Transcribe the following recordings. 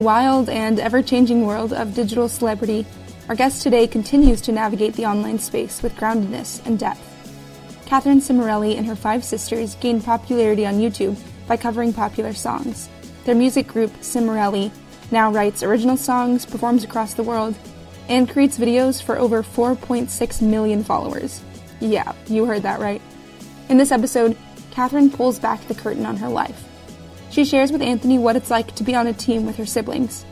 Wild and ever-changing world of digital celebrity, our guest today continues to navigate the online space with groundedness and depth. Katherine Cimorelli and her 5 sisters gained popularity on YouTube by covering popular songs. Their music group, Cimorelli, now writes original songs, performs across the world, and creates videos for over 4.6 million followers. Yeah, you heard that right. In this episode, Katherine pulls back the curtain on her life. She shares with Anthony what it's like to be on a team with her siblings.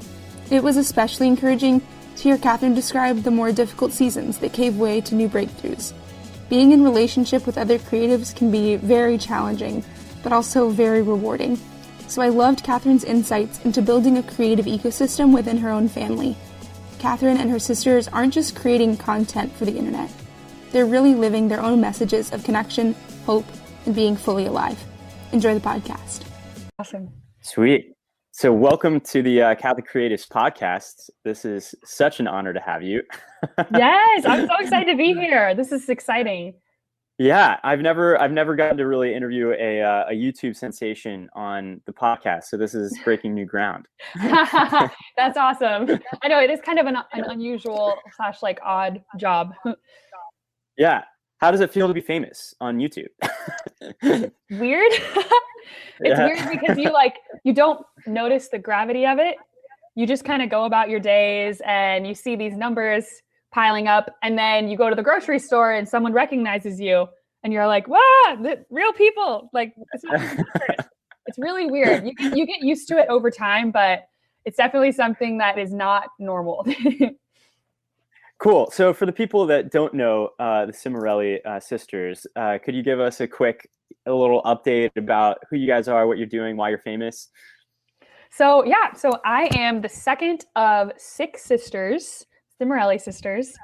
It was especially encouraging to hear Katherine describe the more difficult seasons that gave way to new breakthroughs. Being in relationship with other creatives can be very challenging, but also very rewarding. So I loved Katherine's insights into building a creative ecosystem within her own family. Katherine and her sisters aren't just creating content for the internet. They're really living their own messages of connection, hope, and being fully alive. Enjoy the podcast. Awesome. Sweet. So welcome to the Catholic Creatives Podcast. This is such an honor to have you. Yes, I'm so excited to be here. This is exciting. Yeah, I've never gotten to really interview a YouTube sensation on the podcast, so this is breaking new ground. That's awesome. I know it is kind of an unusual / odd job. Yeah. How does it feel to be famous on YouTube? Weird. It's weird because you don't notice the gravity of it. You just kind of go about your days and you see these numbers piling up, and then you go to the grocery store and someone recognizes you and you're like, wow, real people. Like, it's really weird. You get used to it over time, but it's definitely something that is not normal. Cool. So for the people that don't know the Cimorelli sisters, could you give us a little update about who you guys are, what you're doing, why you're famous? So I am the second of 6 sisters, Cimorelli sisters,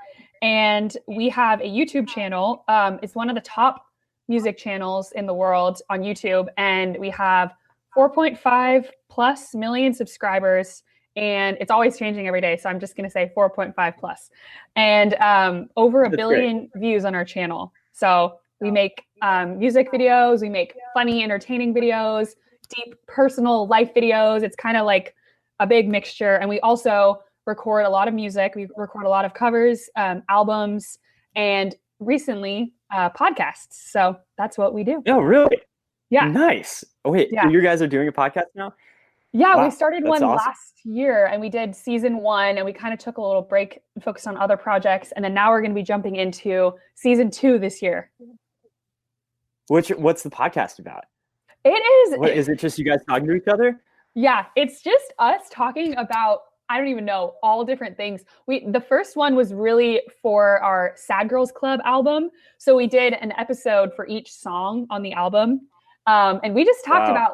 and we have a YouTube channel. It's one of the top music channels in the world on YouTube, and we have 4.5 plus million subscribers. And it's always changing every day. So I'm just going to say 4.5 plus. And over 1 billion views on our channel. So we make music videos. We make funny, entertaining videos, deep personal life videos. It's kind of like a big mixture. And we also record a lot of music. We record a lot of covers, albums, and recently podcasts. So that's what we do. Oh, really? Yeah. Nice. Oh, wait, yeah. So you guys are doing a podcast now? Yeah, wow, we started one awesome. last year, and we did season 1, and we kind of took a little break and focused on other projects. And then now we're going to be jumping into season 2 this year. What's the podcast about? It is. What, is it just you guys talking to each other? Yeah, it's just us talking about, I don't even know, all different things. The first one was really for our Sad Girls Club album. So we did an episode for each song on the album. And we just talked about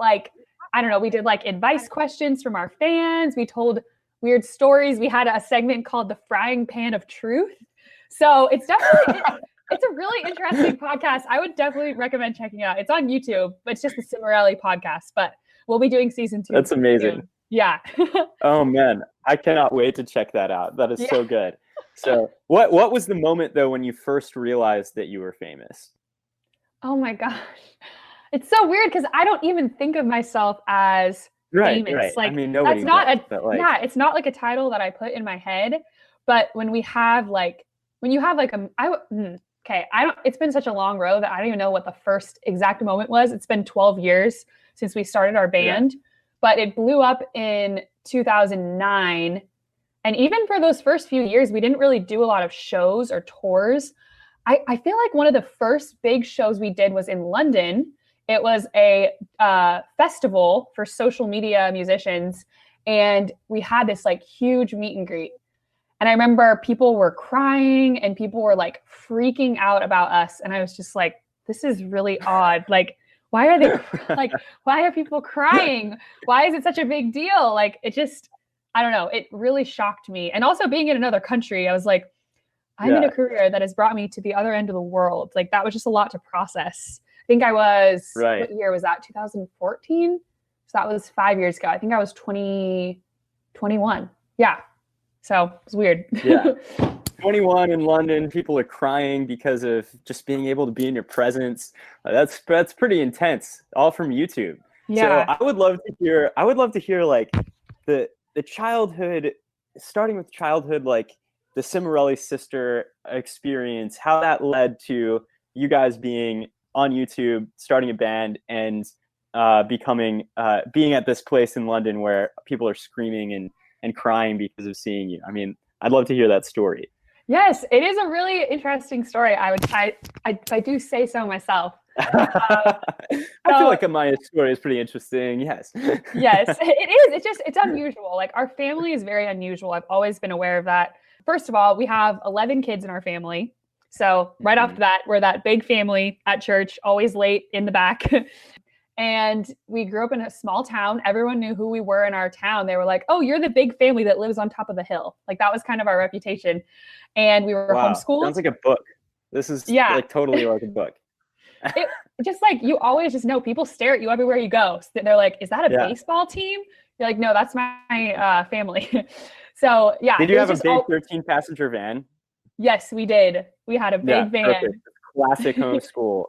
I don't know, we did advice questions from our fans. We told weird stories. We had a segment called the Frying Pan of Truth. So it's definitely, it's a really interesting podcast. I would definitely recommend checking it out. It's on YouTube, but it's just the Cimorelli Podcast, but we'll be doing season 2. That's amazing. Soon. Yeah. Oh man, I cannot wait to check that out. That is so good. So what was the moment though when you first realized that you were famous? Oh my gosh. It's so weird because I don't even think of myself as famous. Right. I mean, nobody that's not does, it's not like a title that I put in my head. But when you have it's been such a long road that I don't even know what the first exact moment was. It's been 12 years since we started our band, but it blew up in 2009. And even for those first few years, we didn't really do a lot of shows or tours. I feel like one of the first big shows we did was in London. It was a festival for social media musicians, and we had this huge meet and greet. And I remember people were crying and people were freaking out about us. And I was just like, this is really odd. Why are they why are people crying? Why is it such a big deal? It just, I don't know. It really shocked me. And also being in another country, I was like, I'm in a career that has brought me to the other end of the world. That was just a lot to process. I think I was, what year was that? 2014? So that was 5 years ago. I think I was 21. Yeah. So it was weird. Yeah. 21 in London, people are crying because of just being able to be in your presence. That's pretty intense, all from YouTube. Yeah. So I would love to hear like the childhood, starting with childhood, like the Cimorelli sister experience, how that led to you guys being on YouTube, starting a band, and being at this place in London where people are screaming and crying because of seeing you. I mean, I'd love to hear that story. Yes, it is a really interesting story. I do say so myself. I feel like my story is pretty interesting. Yes. Yes, it is. It's unusual. Like, our family is very unusual. I've always been aware of that. First of all, we have 11 kids in our family. So right off the bat, we're that big family at church, always late in the back. And we grew up in a small town. Everyone knew who we were in our town. They were like, oh, you're the big family that lives on top of the hill. Like, that was kind of our reputation. And we were homeschooled. Sounds like a book. This is like totally like a book. It, just like, you always just know, people stare at you everywhere you go. They're like, is that a baseball team? You're like, no, that's my family. So yeah. Did you have a big 13-passenger van? Yes, we did. We had a big van. Perfect. Classic homeschool.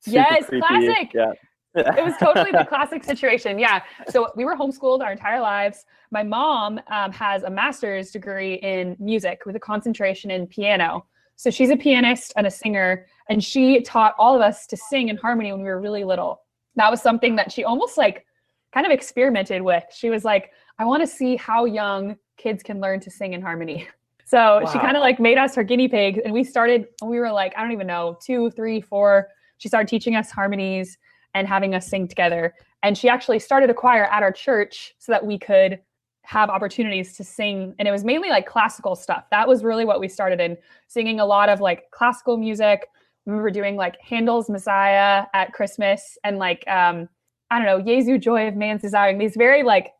Yes, creepy. Classic. Yeah. It was totally the classic situation. Yeah. So we were homeschooled our entire lives. My mom has a master's degree in music with a concentration in piano. So she's a pianist and a singer, and she taught all of us to sing in harmony when we were really little. That was something that she almost like kind of experimented with. She was like, I want to see how young kids can learn to sing in harmony. So she kind of like made us her guinea pigs, and we started when we were like, I don't even know, 2, 3, 4. She started teaching us harmonies and having us sing together. And she actually started a choir at our church so that we could have opportunities to sing. And it was mainly like classical stuff. That was really what we started in, singing a lot of like classical music. We were doing like Handel's Messiah at Christmas, and like, I don't know, Jesu, Joy of Man's Desiring, these very like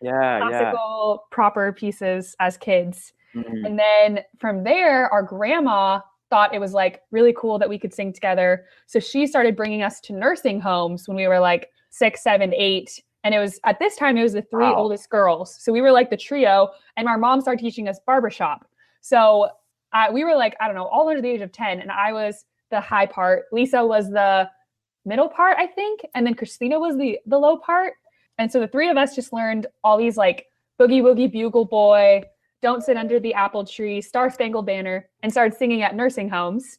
classical proper pieces as kids. Mm-hmm. And then from there, our grandma thought it was like really cool that we could sing together. So she started bringing us to nursing homes when we were like 6, 7, 8. And it was at this time, it was the 3 oldest girls. So we were like the trio, and our mom started teaching us barbershop. So we were like, I don't know, all under the age of 10. And I was the high part. Lisa was the middle part, I think. And then Christina was the low part. And so the 3 of us just learned all these like Boogie Woogie Bugle Boy, Don't Sit Under the Apple Tree, Star Spangled Banner, and started singing at nursing homes.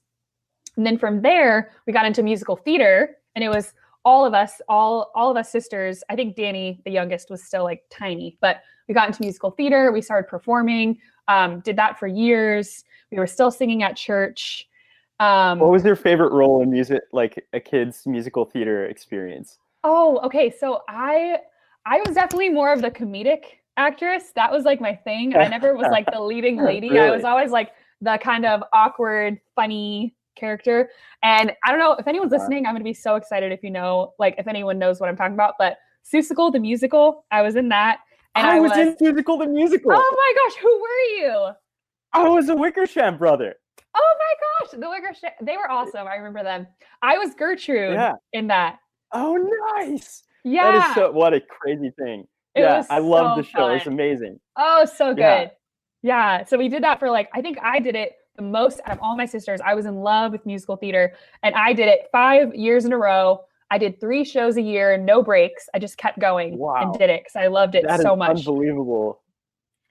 And then from there, we got into musical theater, and it was all of us sisters. I think Dani, the youngest, was still like tiny, but we got into musical theater. We started performing, did that for years. We were still singing at church. What was your favorite role in music, like a kid's musical theater experience? Oh, okay. So I was definitely more of the comedic actress. That was like my thing. I never was like the leading lady. Really? I was always like the kind of awkward, funny character. And I don't know if anyone's listening, I'm going to be so excited if you know, like if anyone knows what I'm talking about, but Seussical the Musical, I was in that. And I was in Seussical the Musical. Oh my gosh, who were you? I was a Wickersham brother. Oh my gosh, the Wickersham, they were awesome. I remember them. I was Gertrude in that. Oh, nice. Yeah. That is what a crazy thing. I love the show. It's amazing. Oh, so good. Yeah. So we did that for like, I think I did it the most out of all my sisters. I was in love with musical theater, and I did it 5 years in a row. I did 3 shows a year, no breaks. I just kept going and did it because I loved it so much. Unbelievable.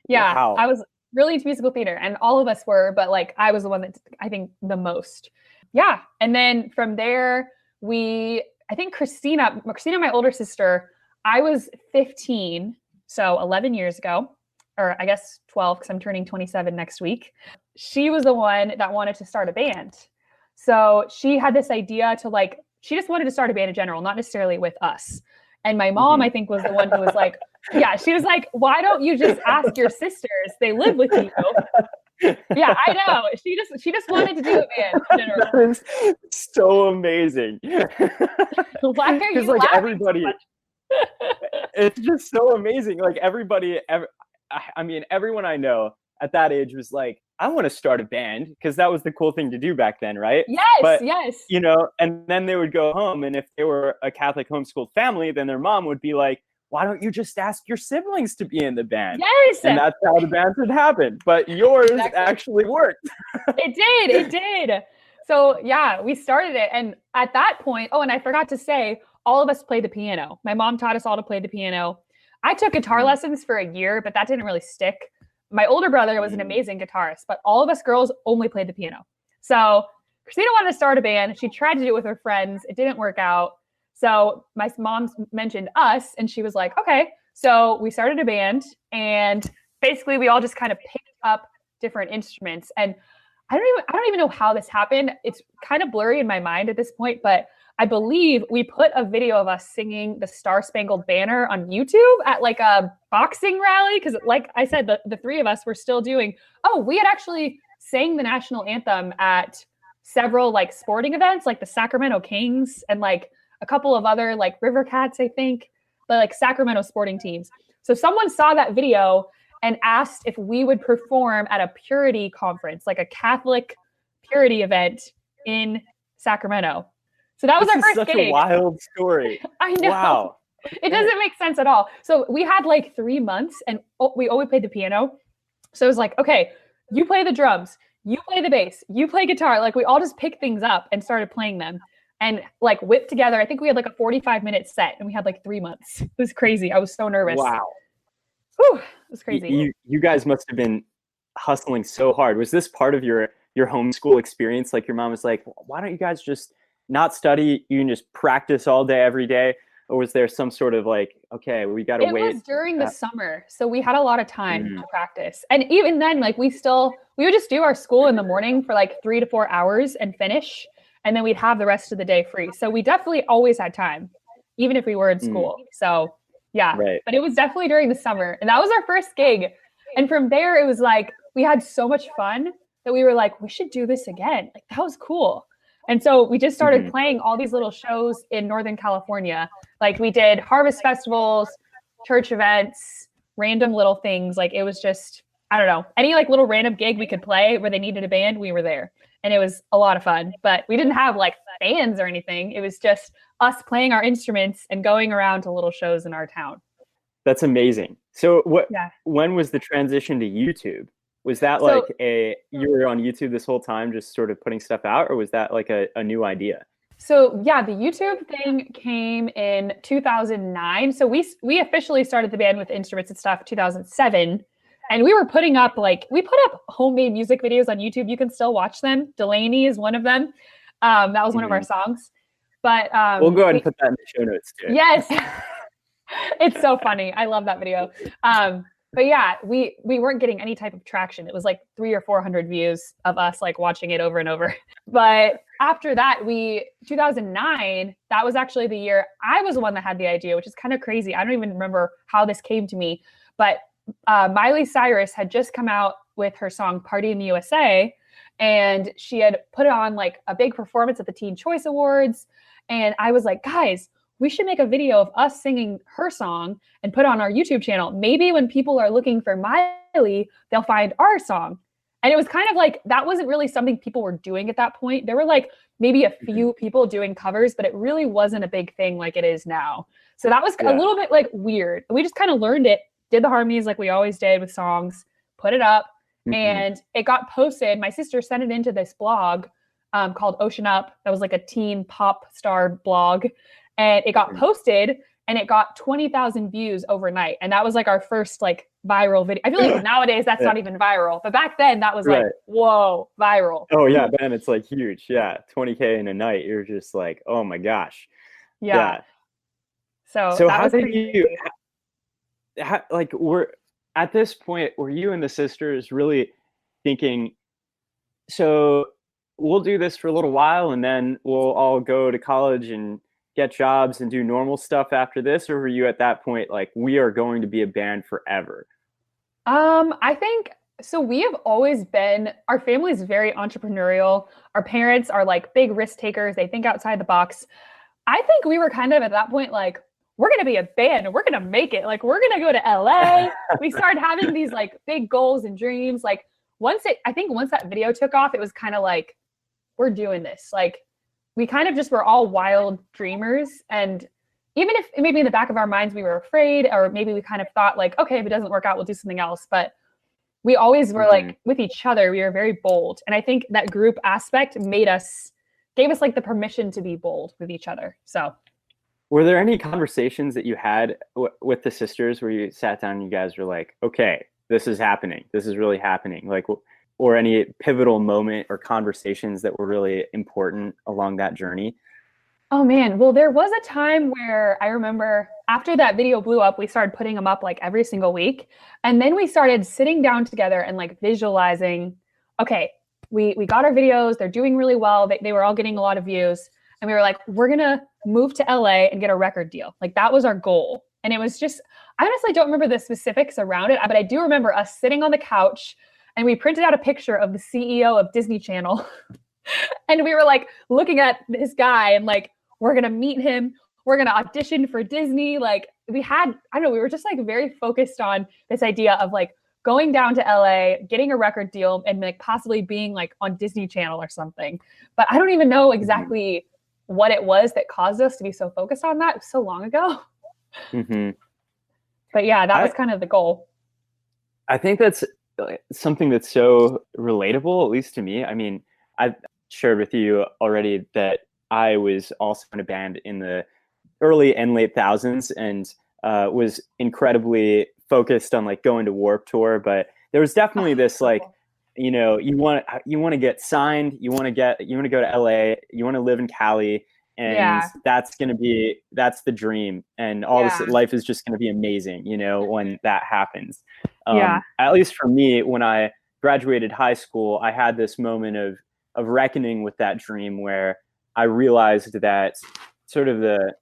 Yeah. Wow. I was really into musical theater, and all of us were, but like I was the one that I think the most. Yeah. And then from there, I think Christina, my older sister, I was 15, so 11 years ago, or I guess 12, because I'm turning 27 next week. She was the one that wanted to start a band. So she had this idea to like, she just wanted to start a band in general, not necessarily with us. And my mom, I think, was the one who was like, she was like, why don't you just ask your sisters? They live with you. Yeah, I know. She just wanted to do a band in general. That is so amazing. Why are you like laughing everybody, so much? It's just so amazing. Like everybody, everyone I know at that age was like, I want to start a band, because that was the cool thing to do back then, right? Yes. You know, and then they would go home, and if they were a Catholic homeschooled family, then their mom would be like, why don't you just ask your siblings to be in the band? Yes. And that's how the band would happen. But yours actually worked. It did. So yeah, we started it. And at that point, and I forgot to say, all of us played the piano. My mom taught us all to play the piano. I took guitar lessons for a year, but that didn't really stick. My older brother was an amazing guitarist, but all of us girls only played the piano. So Christina wanted to start a band. She tried to do it with her friends. It didn't work out. So my mom mentioned us, and she was like, okay. So we started a band, and basically we all just kind of picked up different instruments. And I don't even know how this happened. It's kind of blurry in my mind at this point, but I believe we put a video of us singing the Star Spangled Banner on YouTube at like a boxing rally. Cause like I said, the three of us were still doing, we had actually sang the national anthem at several like sporting events, like the Sacramento Kings and like a couple of other like River Cats, I think, but like Sacramento sporting teams. So someone saw that video and asked if we would perform at a purity conference, like a Catholic purity event in Sacramento. So that was our first gig. Such a wild story. I know. Wow. It doesn't make sense at all. So we had like 3 months and we always played the piano. So it was like, okay, you play the drums, you play the bass, you play guitar. Like we all just picked things up and started playing them and like whipped together. I think we had like a 45-minute set and we had like 3 months. It was crazy. I was so nervous. Wow. Whew, it was crazy. You guys must have been hustling so hard. Was this part of your homeschool experience? Like your mom was like, why don't you guys just not study? You can just practice all day, every day. Or was there some sort of like, okay, we got to wait? It was during the summer. So we had a lot of time to practice. And even then, like we would just do our school in the morning for like 3 to 4 hours and finish. And then we'd have the rest of the day free. So we definitely always had time, even if we were in school. So yeah, right. But it was definitely during the summer. And that was our first gig. And from there, it was like, we had so much fun that we were like, we should do this again. Like that was cool. And so we just started playing all these little shows in Northern California. Like we did harvest festivals, church events, random little things. Like it was just, I don't know, any like little random gig we could play where they needed a band, we were there. And it was a lot of fun, but we didn't have like bands or anything. It was just us playing our instruments and going around to little shows in our town. That's amazing. So when was the transition to YouTube? Was that you were on YouTube this whole time, just sort of putting stuff out, or was that like a new idea? So yeah, the YouTube thing came in 2009. So we officially started the band with instruments and stuff 2007. And we were putting up we put up homemade music videos on YouTube. You can still watch them. Delaney is one of them. That was one of our songs. But we'll go ahead and put that in the show notes too. Yes. It's so funny. I love that video. But yeah, we weren't getting any type of traction. It was like 300 or 400 views of us like watching it over and over. But after that, 2009, that was actually the year I was the one that had the idea, which is kind of crazy. I don't even remember how this came to me, but Miley Cyrus had just come out with her song Party in the USA, and she had put on like a big performance at the Teen Choice Awards. And I was like, guys, we should make a video of us singing her song and put on our YouTube channel. Maybe when people are looking for Miley, they'll find our song. And it was kind of like, that wasn't really something people were doing at that point. There were like maybe a few people doing covers, but it really wasn't a big thing like it is now. So that was a little bit like weird. We just kind of learned it, did the harmonies like we always did with songs, put it up, and it got posted. My sister sent it into this blog called Ocean Up. That was like a teen pop star blog. And it got posted and it got 20,000 views overnight. And that was like our first like viral video. I feel like nowadays that's not even viral, but back then that was like, whoa, viral. Oh yeah. Then it's like huge. Yeah. 20K in a night. You're just like, oh my gosh. Yeah. So that how was did you, at this point, were you and the sisters really thinking, so we'll do this for a little while and then we'll all go to college and get jobs and do normal stuff after this? Or were you at that point like, we are going to be a band forever? I think so. We have always been, our family is very entrepreneurial. Our parents are like big risk takers. They think outside the box. I think we were kind of at that point like, we're going to be a band and we're going to make it. Like, we're going to go to LA. We started having these like big goals and dreams. Like I think once that video took off, it was kind of like, we're doing this. Like, we kind of just were all wild dreamers. And even if maybe in the back of our minds, we were afraid, or maybe we kind of thought like, okay, if it doesn't work out, we'll do something else. But we always were like with each other, we were very bold. And I think that group aspect gave us like the permission to be bold with each other. So. were there any conversations that you had with the sisters where you sat down and you guys were like, okay, this is happening. This is really happening. Like, or any pivotal moment or conversations that were really important along that journey? Oh man. Well, there was a time where I remember after that video blew up, we started putting them up like every single week. And then we started sitting down together and like visualizing, okay, we got our videos. They're doing really well. They were all getting a lot of views. And we were like, we're going to move to LA and get a record deal. Like that was our goal. And it was just, I honestly don't remember the specifics around it, but I do remember us sitting on the couch and we printed out a picture of the CEO of Disney Channel. And we were like looking at this guy and like, we're going to meet him. We're going to audition for Disney. Like we had, I don't know, we were just like very focused on this idea of like going down to LA, getting a record deal and like possibly being like on Disney Channel or something. But I don't even know exactly what it was that caused us to be so focused on that. It was so long ago. Mm-hmm. But yeah, that was kind of the goal. I think that's something that's so relatable, at least to me. I mean, I've shared with you already that I was also in a band in the early and late thousands and was incredibly focused on like going to Warped Tour. But there was definitely this like, you know, you want to get signed, you want to go to LA, you want to live in Cali, and that's the dream, and all this life is just going to be amazing, you know, when that happens. At least for me, when I graduated high school, I had this moment of reckoning with that dream where I realized that sort of the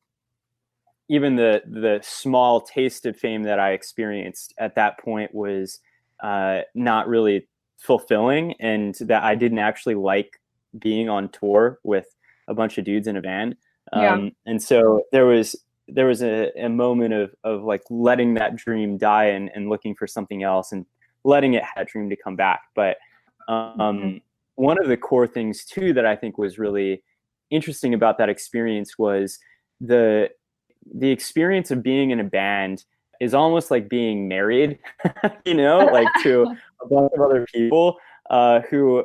small taste of fame that I experienced at that point was not really fulfilling, and that I didn't actually like being on tour with a bunch of dudes in a van. And so there was a moment of like letting that dream die and looking for something else and letting that dream to come back. But one of the core things too that I think was really interesting about that experience was the experience of being in a band is almost like being married, you know, like to a bunch of other people who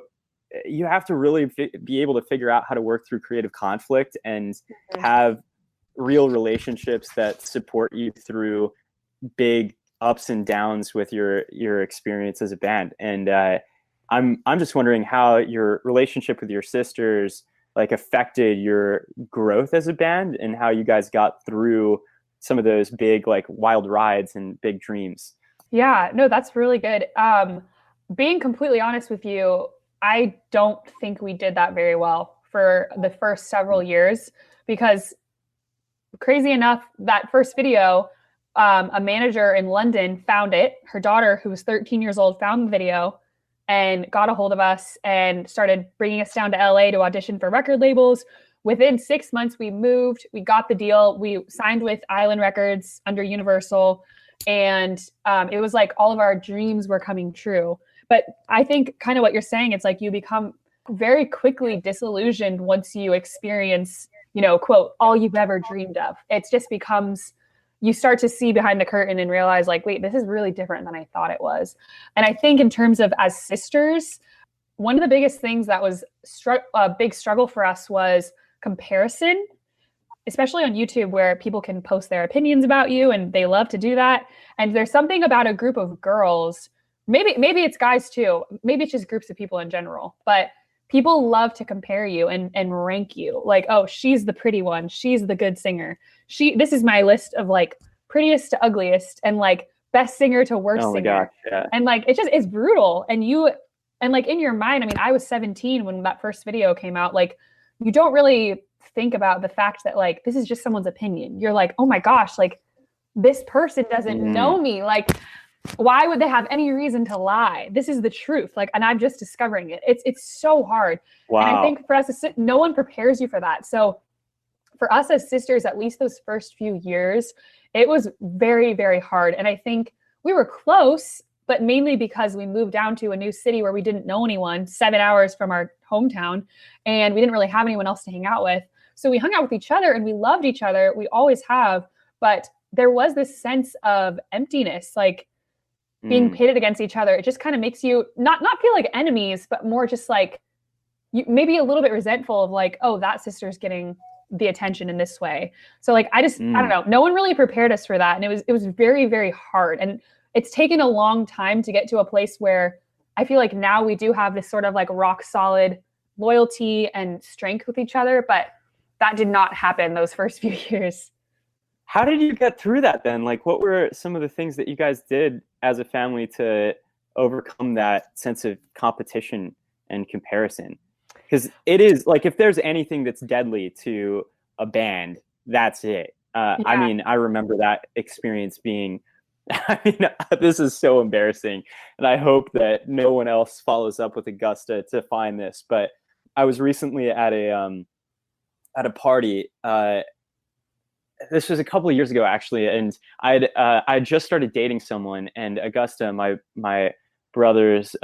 you have to really be able to figure out how to work through creative conflict and have real relationships that support you through big ups and downs with your experience as a band. And I'm just wondering how your relationship with your sisters like affected your growth as a band and how you guys got through some of those big like wild rides and big dreams. Yeah, no, that's really good. Being completely honest with you, I don't think we did that very well for the first several years, because crazy enough, that first video, a manager in London found it. Her daughter, who was 13 years old, found the video and got a hold of us and started bringing us down to LA to audition for record labels. Within 6 months, we moved, we got the deal. We signed with Island Records under Universal. And it was like all of our dreams were coming true. But I think kind of what you're saying, it's like you become very quickly disillusioned once you experience, you know, quote, all you've ever dreamed of. It just becomes, you start to see behind the curtain and realize like, wait, this is really different than I thought it was. And I think in terms of as sisters, one of the biggest things that was a big struggle for us was comparison, especially on YouTube, where people can post their opinions about you and they love to do that. And there's something about a group of girls, maybe it's guys too, maybe it's just groups of people in general, but people love to compare you and rank you. Like, oh, she's the pretty one. She's the good singer. This is my list of like prettiest to ugliest and like best singer to worst singer. Gosh, yeah. And like, it's brutal. And like in your mind, I mean, I was 17 when that first video came out. Like, you don't really think about the fact that like, this is just someone's opinion. You're like, oh my gosh, like this person doesn't know me. Like, why would they have any reason to lie? This is the truth. Like, and I'm just discovering it. It's so hard. Wow. And I think for us, no one prepares you for that. So for us as sisters, at least those first few years, it was very, very hard. And I think we were close, but mainly because we moved down to a new city where we didn't know anyone, 7 hours from our hometown, and we didn't really have anyone else to hang out with. So we hung out with each other and we loved each other. We always have, but there was this sense of emptiness, like being pitted against each other. It just kind of makes you not feel like enemies, but more just like you maybe a little bit resentful of like, oh, that sister's getting the attention in this way. So like, I don't know, no one really prepared us for that. And it was very, very hard. And it's taken a long time to get to a place where I feel like now we do have this sort of like rock solid loyalty and strength with each other, but that did not happen those first few years. How did you get through that then? Like, what were some of the things that you guys did as a family to overcome that sense of competition and comparison? Because it is like, if there's anything that's deadly to a band, that's it. I mean, I remember that experience being, I mean, this is so embarrassing. And I hope that no one else follows up with Augusta to find this. But I was recently at a party. This was a couple of years ago, actually. And I'd just started dating someone, and Augusta, my brother's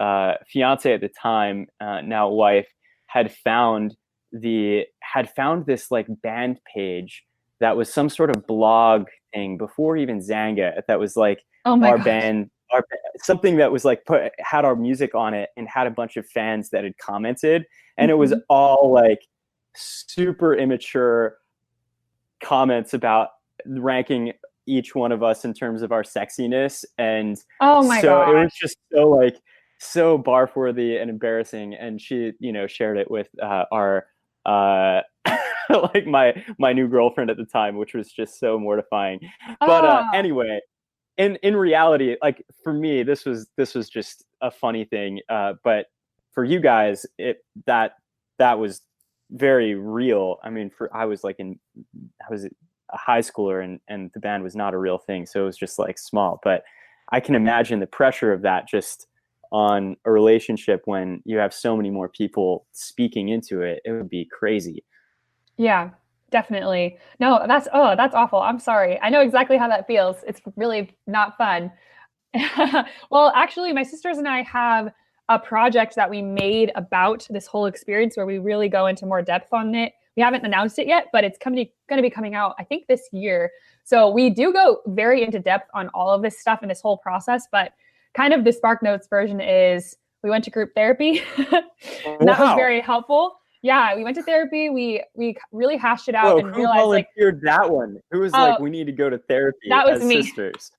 fiance at the time, now wife, had found this like band page that was some sort of blog thing before even Zanga, that was like our band, something that was like had our music on it and had a bunch of fans that had commented, and it was all like super immature comments about ranking each one of us in terms of our sexiness. And it was just so barf worthy and embarrassing. And she, shared it with our like my new girlfriend at the time, which was just so mortifying. But anyway, in reality, like for me, this was just a funny thing. But for you guys, that was very real. I mean, I was a high schooler, and the band was not a real thing. So it was just like small, but I can imagine the pressure of that just on a relationship when you have so many more people speaking into it. It would be crazy. Yeah, definitely. No, that's awful. I'm sorry. I know exactly how that feels. It's really not fun. Well, actually, my sisters and I have a project that we made about this whole experience where we really go into more depth on it. We haven't announced it yet, but it's going to be coming out, I think, this year. So we do go very into depth on all of this stuff and this whole process, but kind of the Spark Notes version is we went to group therapy. That was very helpful. Yeah, we went to therapy. We really hashed it out and who realized volunteered that one? Who was like, we need to go to therapy that was as me. sisters?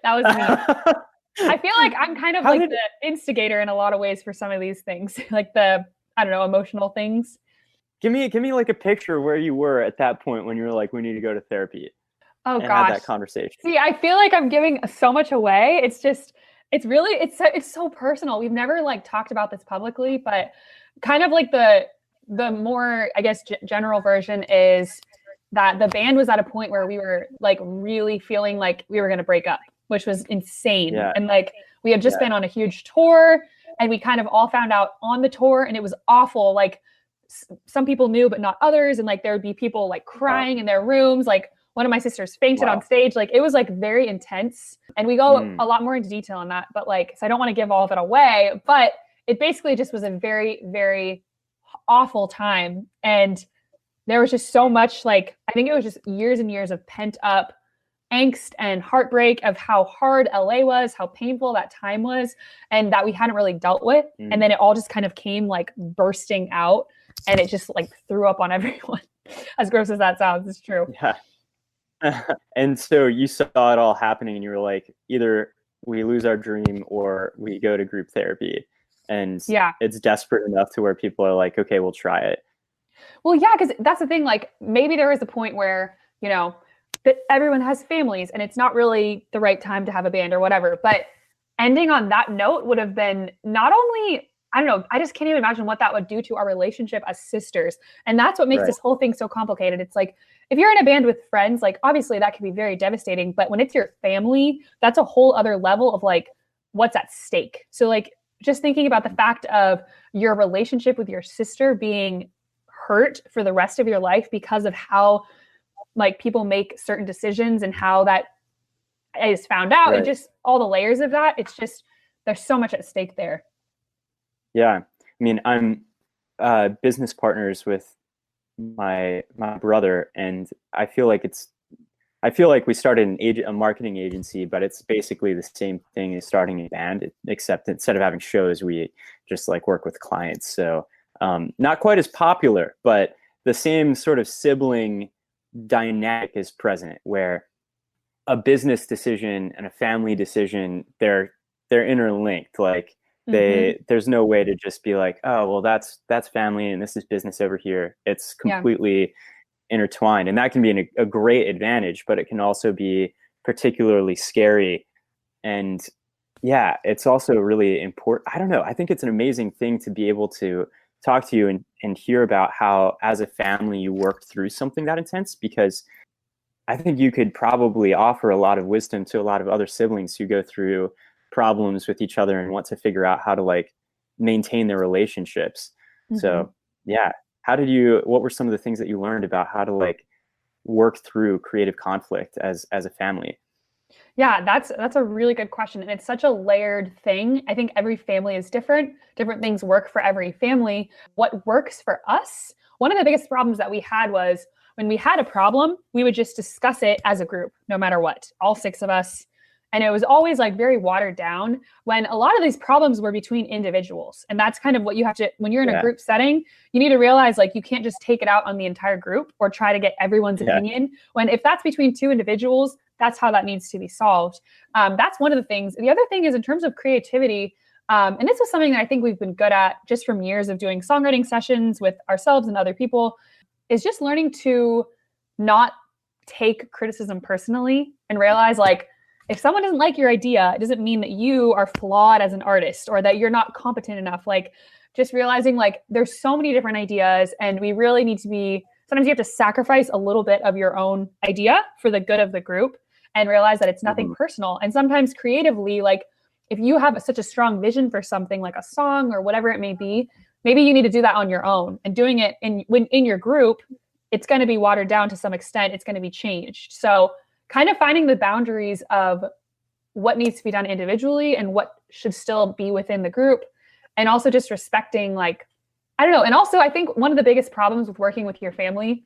That was me. I feel like I'm kind of the instigator in a lot of ways for some of these things, like the, I don't know, emotional things. Give me like a picture where you were at that point when you were like, we need to go to therapy. Oh, and gosh. have that conversation. See, I feel like I'm giving so much away. It's so personal. We've never like talked about this publicly, but kind of like the more, I guess, general version is that the band was at a point where we were like really feeling like we were going to break up, which was insane. Yeah. And like, we had just been on a huge tour, and we kind of all found out on the tour, and it was awful. Like some people knew, but not others. And like, there would be people like crying in their rooms. Like one of my sisters fainted on stage. Like it was like very intense, and we go a lot more into detail on that, but like, so I don't want to give all of it away, but it basically just was a very, very awful time. And there was just so much, like, I think it was just years and years of pent up angst and heartbreak of how hard LA was, how painful that time was, and that we hadn't really dealt with. And then it all just kind of came like bursting out, and it just like threw up on everyone. As gross as that sounds, it's true. Yeah. And so you saw it all happening, and you were like, either we lose our dream or we go to group therapy. And it's desperate enough to where people are like, okay, we'll try it. Well, yeah, because that's the thing. Like maybe there is a point where, that everyone has families and it's not really the right time to have a band or whatever. But ending on that note would have been not only, I don't know, I just can't even imagine what that would do to our relationship as sisters. And that's what makes this whole thing so complicated. It's like, if you're in a band with friends, like obviously that can be very devastating, but when it's your family, that's a whole other level of like, what's at stake. So like, just thinking about the fact of your relationship with your sister being hurt for the rest of your life because of how like people make certain decisions and how that is found out and just all the layers of that. It's just, there's so much at stake there. Yeah. I mean, I'm business partners with my brother, and I feel like we started a marketing agency, but it's basically the same thing as starting a band, except instead of having shows, we just like work with clients. So not quite as popular, but the same sort of sibling dynamic is present, where a business decision and a family decision, they're interlinked. Like there's no way to just be like, oh, well, that's family and this is business over here. It's completely intertwined, and that can be a great advantage, but it can also be particularly scary. And yeah, it's also really important. I don't know. I think it's an amazing thing to be able to talk to you and hear about how, as a family, you worked through something that intense, because I think you could probably offer a lot of wisdom to a lot of other siblings who go through problems with each other and want to figure out how to like maintain their relationships. So yeah, what were some of the things that you learned about how to like work through creative conflict as a family? Yeah, that's a really good question. And it's such a layered thing. I think every family is different. Different things work for every family. What works for us, one of the biggest problems that we had was when we had a problem, we would just discuss it as a group, no matter what, all 6 of us. And it was always like very watered down, when a lot of these problems were between individuals. And that's kind of what you have to, when you're in a group setting, you need to realize like you can't just take it out on the entire group or try to get everyone's opinion. When if that's between 2 individuals, that's how that needs to be solved. That's one of the things. The other thing is in terms of creativity, and this was something that I think we've been good at just from years of doing songwriting sessions with ourselves and other people, is just learning to not take criticism personally and realize like, if someone doesn't like your idea, it doesn't mean that you are flawed as an artist or that you're not competent enough. Like just realizing like there's so many different ideas, and we really need to be, sometimes you have to sacrifice a little bit of your own idea for the good of the group and realize that it's nothing personal. And sometimes creatively, like if you have such a strong vision for something like a song or whatever it may be, maybe you need to do that on your own, and doing it in your group, it's going to be watered down to some extent. It's going to be changed. So kind of finding the boundaries of what needs to be done individually and what should still be within the group. And also just respecting, like, I don't know. And also I think one of the biggest problems with working with your family,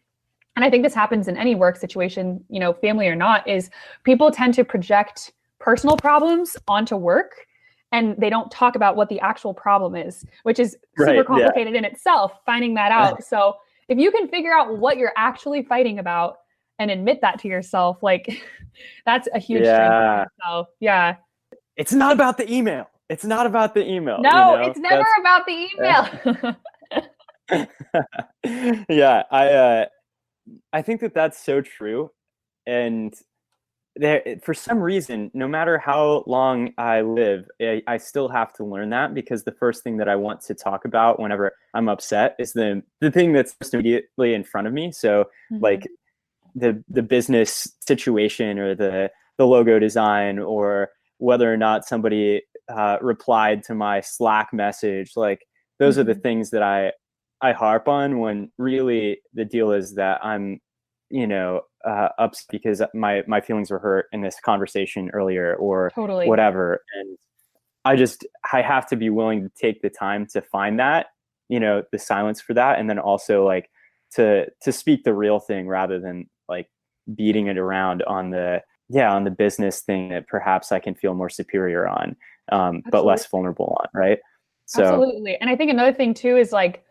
and I think this happens in any work situation, you know, family or not, is people tend to project personal problems onto work, and they don't talk about what the actual problem is, which is super complicated in itself, finding that out. So if you can figure out what you're actually fighting about and admit that to yourself, like that's a huge strength. So yeah. It's not about the email. It's not about the email. No, it's never about the email. Yeah. I think that's so true. And for some reason, no matter how long I live, I still have to learn that, because the first thing that I want to talk about whenever I'm upset is the thing that's just immediately in front of me. So like the business situation or the logo design, or whether or not somebody replied to my Slack message, like those are the things that I harp on, when really the deal is that I'm, upset because my feelings were hurt in this conversation earlier, or whatever. And I have to be willing to take the time to find that, the silence for that. And then also like to speak the real thing, rather than like beating it around on the business thing that perhaps I can feel more superior on, but less vulnerable on. Right. So absolutely. And I think another thing too is like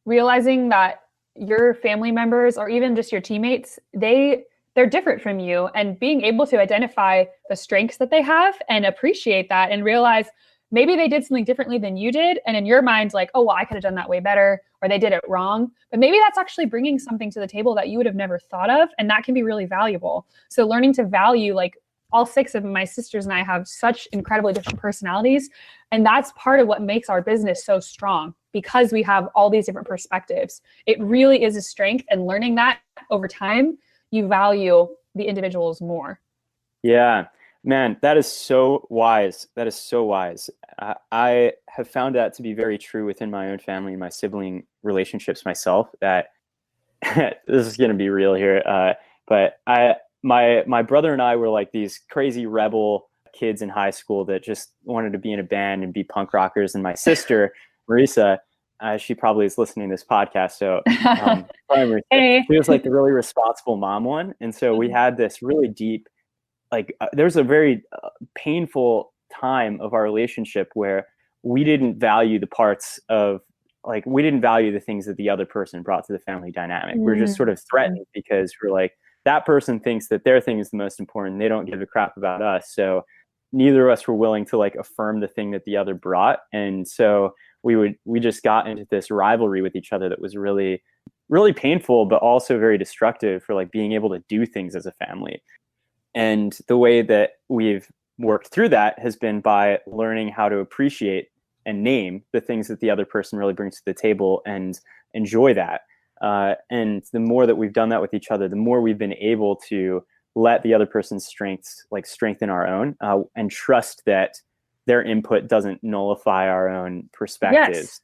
realizing that your family members, or even just your teammates, they're different from you, and being able to identify the strengths that they have and appreciate that, and realize maybe they did something differently than you did. And in your mind, like, oh, well, I could have done that way better, or they did it wrong. But maybe that's actually bringing something to the table that you would have never thought of. And that can be really valuable. So learning to value, like all 6 of my sisters and I have such incredibly different personalities. And that's part of what makes our business so strong, because we have all these different perspectives. It really is a strength. And learning that over time, you value the individuals more. Yeah. Man, that is so wise. That is so wise. I have found that to be very true within my own family and my sibling relationships myself, that this is going to be real here. But my brother and I were like these crazy rebel kids in high school that just wanted to be in a band and be punk rockers. And my sister, Marisa, she probably is listening to this podcast. So hey. She was like the really responsible mom one. And so we had this really deep, there was a very painful time of our relationship where we didn't value the parts of like we didn't value the things that the other person brought to the family dynamic. We're just sort of threatened because we're like, that person thinks that their thing is the most important. They don't give a crap about us. So neither of us were willing to like affirm the thing that the other brought. And so we just got into this rivalry with each other that was really, really painful, but also very destructive for like being able to do things as a family. And the way that we've worked through that has been by learning how to appreciate and name the things that the other person really brings to the table and enjoy that. And the more that we've done that with each other, the more we've been able to let the other person's strengths like strengthen our own, and trust that their input doesn't nullify our own perspectives,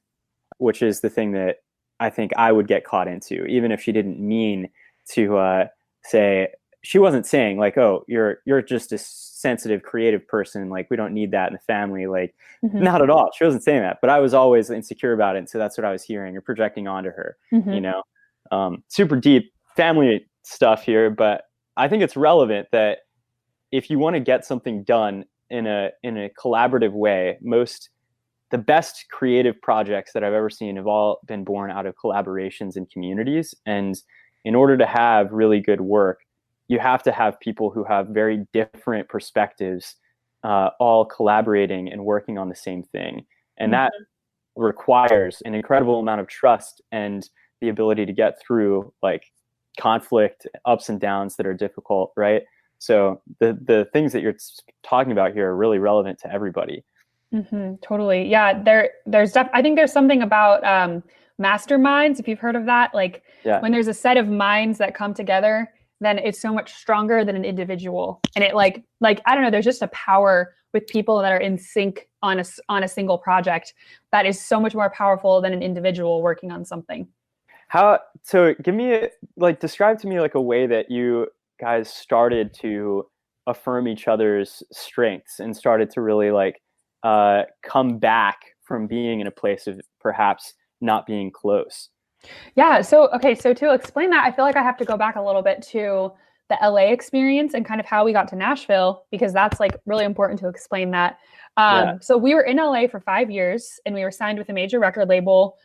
which is the thing that I think I would get caught into, even if she didn't mean to say. She wasn't saying like, oh, you're just a sensitive, creative person. Like, we don't need that in the family. Like, not at all. She wasn't saying that, but I was always insecure about it. And so that's what I was hearing or projecting onto her, you know, super deep family stuff here. But I think it's relevant that if you want to get something done in a collaborative way, the best creative projects that I've ever seen have all been born out of collaborations and communities. And in order to have really good work, you have to have people who have very different perspectives, all collaborating and working on the same thing. And that requires an incredible amount of trust and the ability to get through like conflict, ups and downs that are difficult, right? So the things that you're talking about here are really relevant to everybody. Totally. Yeah. I think there's something about masterminds, if you've heard of that. Like when there's a set of minds that come together, then it's so much stronger than an individual. And it like, I don't know, there's just a power with people that are in sync on a single project that is so much more powerful than an individual working on something. So describe to me like a way that you guys started to affirm each other's strengths and started to really like come back from being in a place of perhaps not being close. Yeah. So to explain that, I feel like I have to go back a little bit to the LA experience and kind of how we got to Nashville, because that's like really important to explain that. So we were in LA for 5 years and we were signed with a major record label.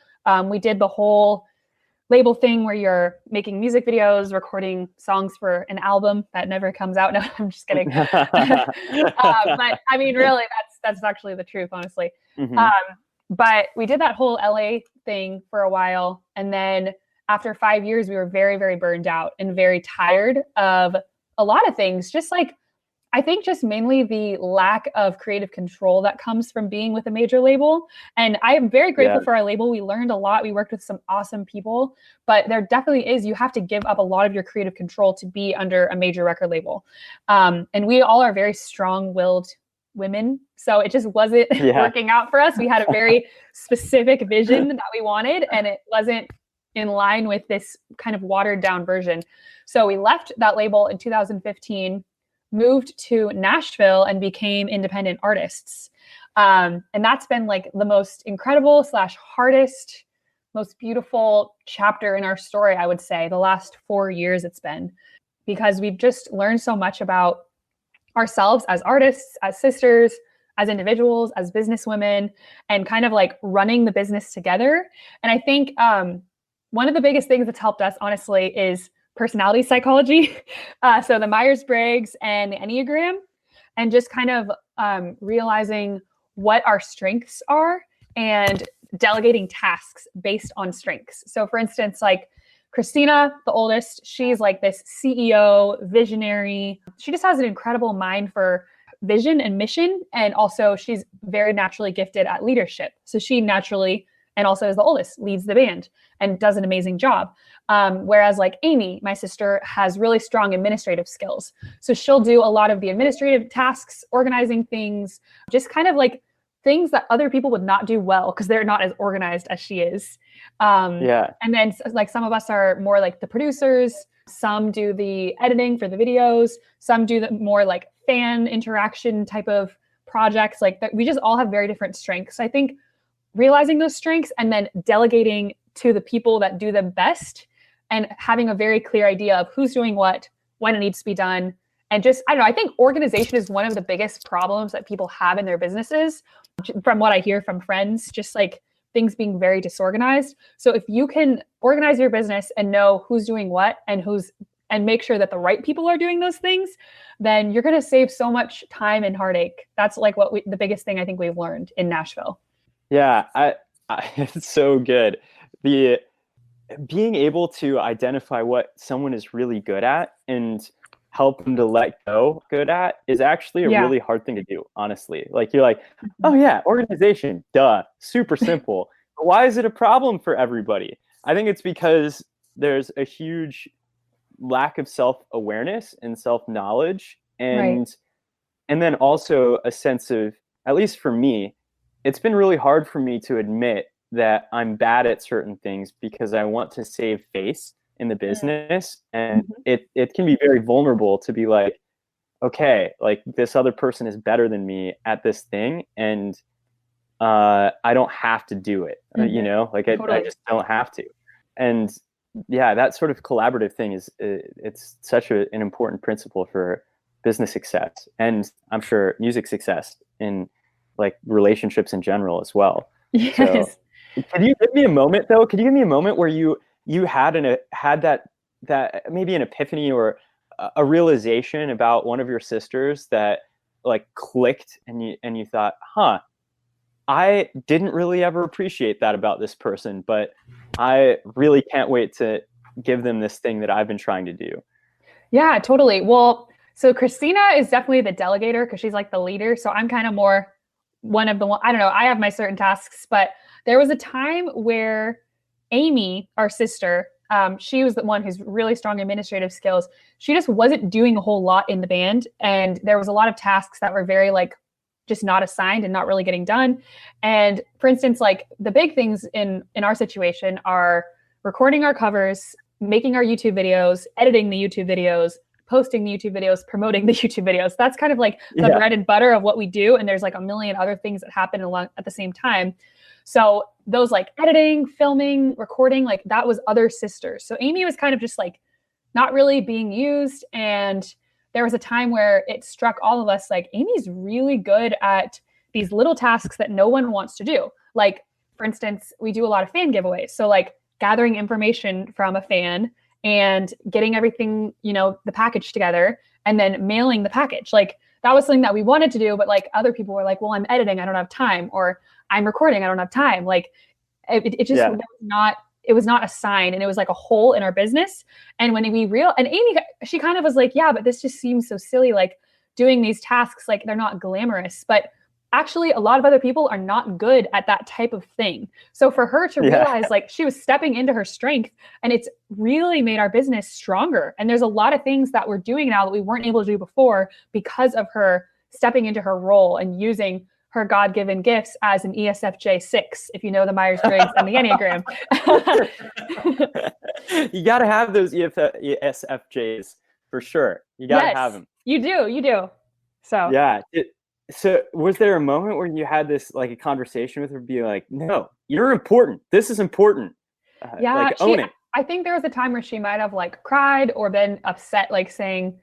We did the whole label thing where you're making music videos, recording songs for an album that never comes out. No, I'm just kidding. But I mean, really, that's actually the truth, honestly. But we did that whole LA thing for a while. And then after 5 years, we were very, very burned out and very tired of a lot of things. Just like, I think just mainly the lack of creative control that comes from being with a major label. And I am very grateful for our label. We learned a lot. We worked with some awesome people, but there definitely is, you have to give up a lot of your creative control to be under a major record label. And we all are very strong-willed women. So it just wasn't working out for us. We had a very specific vision that we wanted, and it wasn't in line with this kind of watered down version. So we left that label in 2015, moved to Nashville and became independent artists. And that's been like the most incredible / hardest, most beautiful chapter in our story, I would say. The last 4 years it's been, because we've just learned so much about ourselves as artists, as sisters, as individuals, as businesswomen, and kind of like running the business together. And I think one of the biggest things that's helped us, honestly, is personality psychology. So the Myers-Briggs and the Enneagram, and just kind of realizing what our strengths are and delegating tasks based on strengths. So for instance, like Christina, the oldest, she's like this CEO, visionary. She just has an incredible mind for vision and mission. And also she's very naturally gifted at leadership. So she naturally, and also as the oldest, leads the band and does an amazing job. Whereas like Amy, my sister, has really strong administrative skills. So she'll do a lot of the administrative tasks, organizing things, just kind of like things that other people would not do well because they're not as organized as she is. And then like some of us are more like the producers, some do the editing for the videos, some do the more like fan interaction type of projects. Like that, we just all have very different strengths. I think realizing those strengths and then delegating to the people that do them best, and having a very clear idea of who's doing what, when it needs to be done. And just, I don't know, I think organization is one of the biggest problems that people have in their businesses. From what I hear from friends, just like things being very disorganized. So if you can organize your business and know who's doing what and make sure that the right people are doing those things, then you're going to save so much time and heartache. That's like the biggest thing I think we've learned in Nashville. Yeah, it's so good. Being able to identify what someone is really good at and help them to let go good at is actually a really hard thing to do, honestly. Like you're like, oh yeah, organization, duh, super simple. But why is it a problem for everybody? I think it's because there's a huge lack of self-awareness and self-knowledge, and then also a sense of, at least for me, it's been really hard for me to admit that I'm bad at certain things because I want to save face in the business. And it can be very vulnerable to be like, okay, like this other person is better than me at this thing. And I don't have to do it, you know, like I just don't have to. And yeah, that sort of collaborative thing it's such an important principle for business success. And I'm sure music success in like relationships in general as well. Yes. So, can you give me a moment though? Could you give me a moment where you had that maybe an epiphany or a realization about one of your sisters that like clicked and you thought, I didn't really ever appreciate that about this person, but I really can't wait to give them this thing that I've been trying to do. Yeah, totally. Well, so Christina is definitely the delegator because she's like the leader. So I'm kind of more one of the one. I don't know. I have my certain tasks, but there was a time where Amy, our sister, she was the one who's really strong administrative skills. She just wasn't doing a whole lot in the band. And there was a lot of tasks that were very like just not assigned and not really getting done. And for instance, like the big things in our situation are recording our covers, making our YouTube videos, editing the YouTube videos, posting the YouTube videos, promoting the YouTube videos. That's kind of like the bread and butter of what we do. And there's like a million other things that happen along at the same time. So those like editing, filming, recording, like that was other sisters. So Amy was kind of just like not really being used. And there was a time where it struck all of us like Amy's really good at these little tasks that no one wants to do. Like, for instance, we do a lot of fan giveaways. So like gathering information from a fan and getting everything, you know, the package together and then mailing the package. Like that was something that we wanted to do, but like other people were like, well, I'm editing, I don't have time, or I'm recording, I don't have time. Like it just it was not a sign, and it was like a hole in our business. And when and Amy, she kind of was like, yeah, but this just seems so silly, like doing these tasks, like they're not glamorous. But actually a lot of other people are not good at that type of thing. So for her to realize like she was stepping into her strength, and it's really made our business stronger. And there's a lot of things that we're doing now that we weren't able to do before because of her stepping into her role and using her God-given gifts as an ESFJ 6, if you know the Myers-Briggs and the Enneagram. You got to have those ESFJs for sure. You got to have them. You do. So yeah. So was there a moment where you had this like a conversation with her, be like, no, you're important. This is important. Like own it. I think there was a time where she might have like cried or been upset, like saying,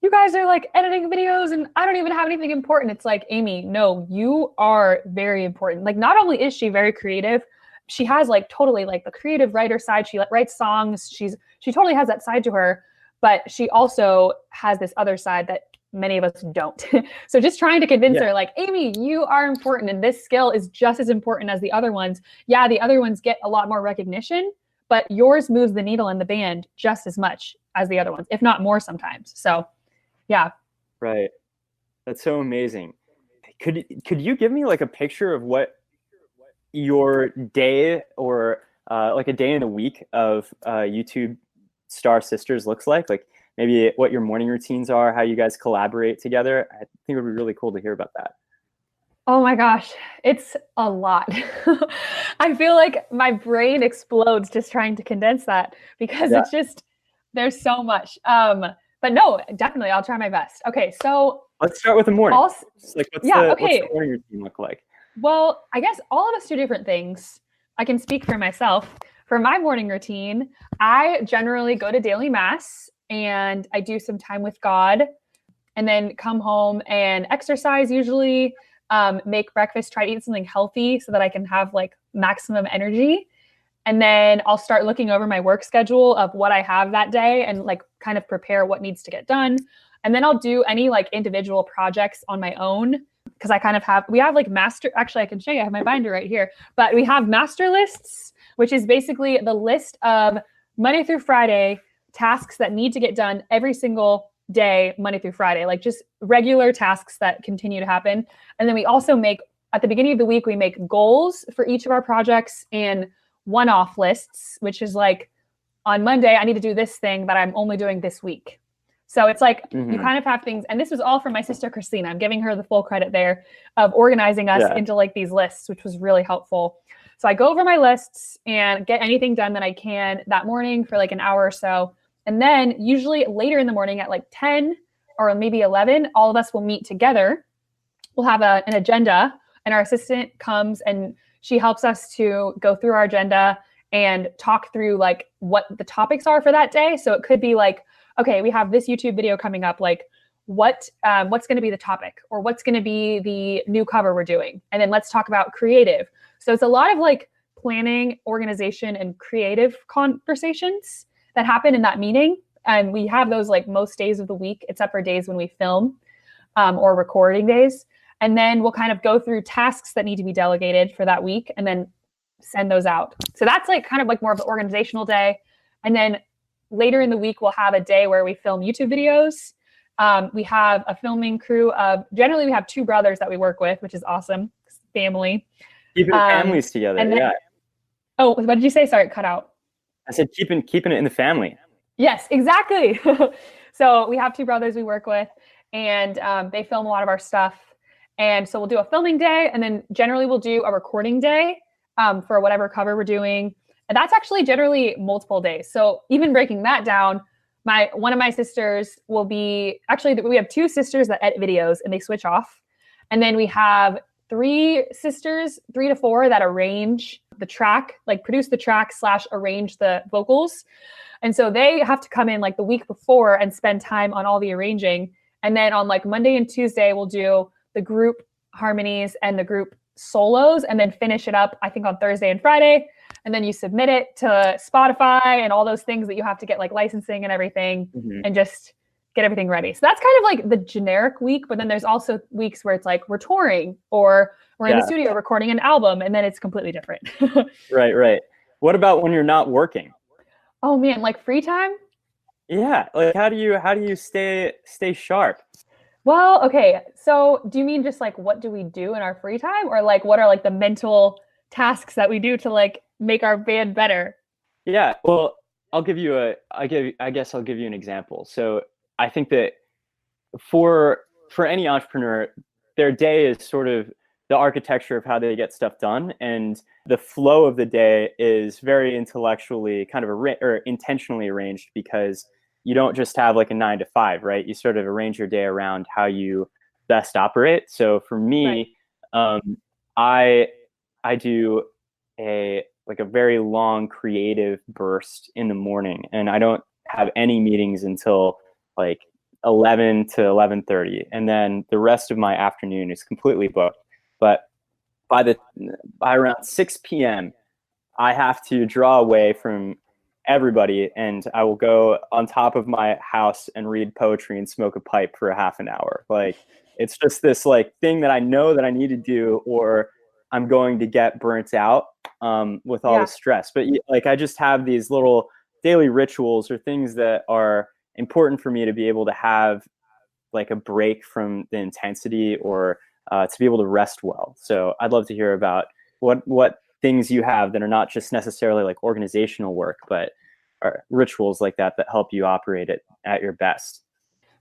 you guys are like editing videos and I don't even have anything important. It's like, Amy, no, you are very important. Like not only is she very creative, she has like totally like the creative writer side. She writes songs. She totally has that side to her, but she also has this other side that many of us don't. So just trying to convince her like, Amy, you are important. And this skill is just as important as the other ones. Yeah, the other ones get a lot more recognition, but yours moves the needle in the band just as much as the other ones, if not more sometimes. So yeah. Right. That's so amazing. Could you give me like a picture of what your day or like a day in a week of YouTube Star Sisters looks like? Like maybe what your morning routines are, how you guys collaborate together. I think it would be really cool to hear about that. Oh my gosh, it's a lot. I feel like my brain explodes just trying to condense that because it's just, there's so much. But no, definitely, I'll try my best. Okay, so let's start with the morning. What's the morning routine look like? Well, I guess all of us do different things. I can speak for myself. For my morning routine, I generally go to daily mass and I do some time with God and then come home and exercise usually, make breakfast, try to eat something healthy so that I can have like maximum energy. And then I'll start looking over my work schedule of what I have that day and like kind of prepare what needs to get done. And then I'll do any like individual projects on my own, because I kind of we have like actually I can show you, I have my binder right here, but we have master lists, which is basically the list of Monday through Friday tasks that need to get done every single day, Monday through Friday, like just regular tasks that continue to happen. And then we also make, at the beginning of the week, we make goals for each of our projects and one-off lists, which is like, on Monday, I need to do this thing that I'm only doing this week. So it's like, you kind of have things, and this was all from my sister, Christina. I'm giving her the full credit there of organizing us into like these lists, which was really helpful. So I go over my lists and get anything done that I can that morning for like an hour or so. And then usually later in the morning at like 10 or maybe 11, all of us will meet together. We'll have an agenda, and our assistant comes and she helps us to go through our agenda and talk through like what the topics are for that day. So it could be like, okay, we have this YouTube video coming up, like what's going to be the topic, or what's going to be the new cover we're doing. And then let's talk about creative. So it's a lot of like planning, organization, and creative conversations that happen in that meeting. And we have those like most days of the week, except for days when we film or recording days. And then we'll kind of go through tasks that need to be delegated for that week and then send those out. So that's like kind of like more of the organizational day. And then later in the week, we'll have a day where we film YouTube videos. We have a filming crew of, generally we have 2 brothers that we work with, which is awesome. Family. Keeping families together. Then, yeah. Oh, what did you say? Sorry, it cut out. I said keeping it in the family. Yes, exactly. So we have 2 brothers we work with, and they film a lot of our stuff. And so we'll do a filming day, and then generally we'll do a recording day for whatever cover we're doing. And that's actually generally multiple days. So even breaking that down, one of my sisters will be, actually we have 2 sisters that edit videos and they switch off. And then we have 3 sisters, 3 to 4 that arrange the track, like produce the track / arrange the vocals. And so they have to come in like the week before and spend time on all the arranging. And then on like Monday and Tuesday, we'll do the group harmonies and the group solos, and then finish it up, I think, on Thursday and Friday. And then you submit it to Spotify and all those things that you have to get like licensing and everything, and just get everything ready. So that's kind of like the generic week. But then there's also weeks where it's like we're touring or we're in the studio recording an album, and then it's completely different. Right. What about when you're not working? Oh man, like free time? Yeah. Like how do you stay sharp? Well, okay. So do you mean just like what do we do in our free time, or like what are like the mental tasks that we do to like make our band better? Yeah. Well, I guess I'll give you an example. So I think that for any entrepreneur, their day is sort of the architecture of how they get stuff done, and the flow of the day is very intellectually kind of or intentionally arranged, because you don't just have like a 9 to 5, right? You sort of arrange your day around how you best operate. So for me, I do a very long creative burst in the morning, and I don't have any meetings until like 11 to 11:30, and then the rest of my afternoon is completely booked. But by around 6 p.m., I have to draw away from everybody, and I will go on top of my house and read poetry and smoke a pipe for a half an hour. Like, it's just this like thing that I know that I need to do, or I'm going to get burnt out with all the stress. But like, I just have these little daily rituals or things that are important for me to be able to have like a break from the intensity, or to be able to rest well. So I'd love to hear about what things you have that are not just necessarily like organizational work, but are rituals like that help you operate it at your best.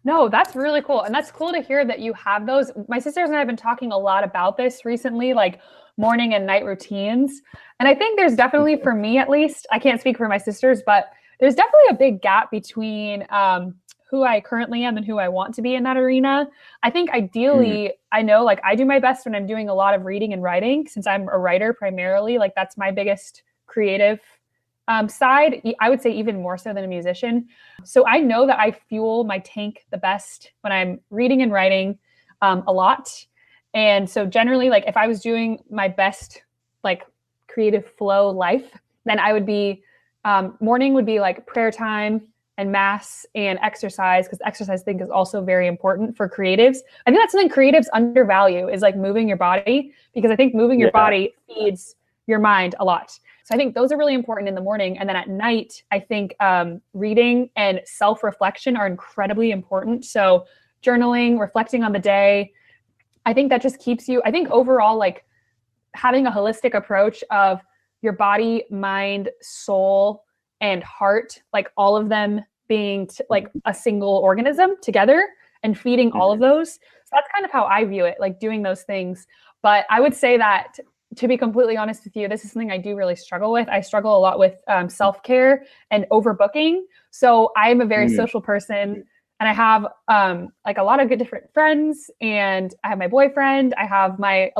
No, that's really cool. And that's cool to hear that you have those. My sisters and I have been talking a lot about this recently, like morning and night routines. And I think there's definitely, for me at least, I can't speak for my sisters, but there's definitely a big gap between who I currently am and who I want to be in that arena. I think ideally, I know like I do my best when I'm doing a lot of reading and writing, since I'm a writer primarily. Like that's my biggest creative side. I would say even more so than a musician. So I know that I fuel my tank the best when I'm reading and writing a lot. And so generally, like if I was doing my best, like creative flow life, then I would be, morning would be like prayer time and mass and exercise, because exercise I think is also very important for creatives. I think that's something creatives undervalue, is like moving your body, because I think moving your body feeds your mind a lot. So I think those are really important in the morning. And then at night, I think reading and self-reflection are incredibly important. So journaling, reflecting on the day, I think that just keeps you, I think overall, like having a holistic approach of your body, mind, soul, and heart, like all of them being like a single organism together and feeding all of those. So that's kind of how I view it, like doing those things. But I would say that, to be completely honest with you, this is something I do really struggle with. I struggle a lot with self-care and overbooking. So I'm a very social person, and I have like a lot of good different friends, and I have my boyfriend. I have my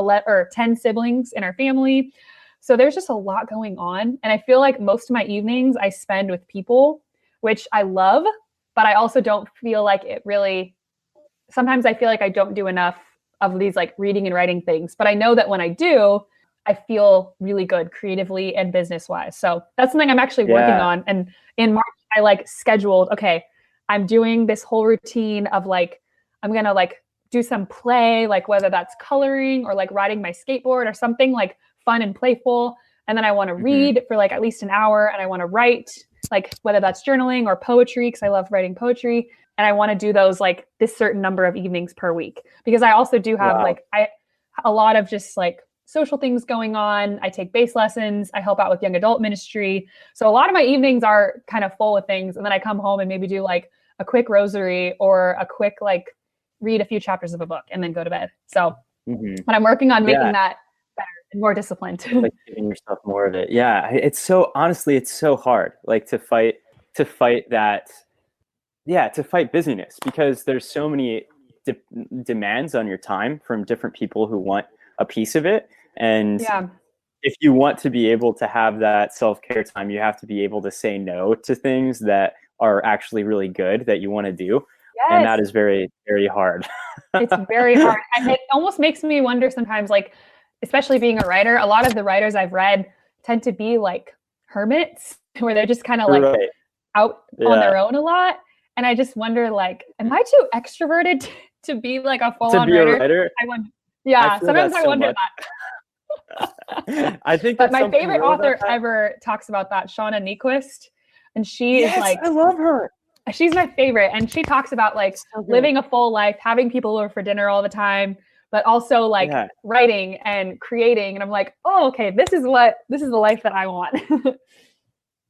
10 siblings in our family. So there's just a lot going on. And I feel like most of my evenings I spend with people, which I love, but I also don't feel like it really, sometimes I feel like I don't do enough of these like reading and writing things. But I know that when I do, I feel really good creatively and business wise. So that's something I'm actually working on. And in March, I like scheduled, okay, I'm doing this whole routine of like, I'm going to like do some play, like whether that's coloring or like riding my skateboard or something like fun and playful. And then I want to read for like at least an hour, and I want to write, like whether that's journaling or poetry, because I love writing poetry. And I want to do those like this certain number of evenings per week, because I also do have a lot of just like social things going on. I take bass lessons. I help out with young adult ministry. So a lot of my evenings are kind of full with things. And then I come home and maybe do like a quick rosary or a quick, like read a few chapters of a book and then go to bed. So but I'm working on making that better and more disciplined. Like giving yourself more of it. Yeah. It's so, honestly, it's so hard, like to fight that. Yeah. To fight busyness, because there's so many demands on your time from different people who want a piece of it. And if you want to be able to have that self-care time, you have to be able to say no to things that are actually really good that you want to do. And that is very, very hard. It's very hard. And it almost makes me wonder sometimes, like, especially being a writer, a lot of the writers I've read tend to be like hermits, where they're just kind of like out on their own a lot. And I just wonder, like, am I too extroverted to be like a full-on writer? I wonder. Yeah, sometimes I wonder that. I think but my favorite author ever talks about that, Shauna Niequist. And she is like, I love her. She's my favorite. And she talks about like living a full life, having people over for dinner all the time, but also like writing and creating. And I'm like, oh, okay, this is the life that I want.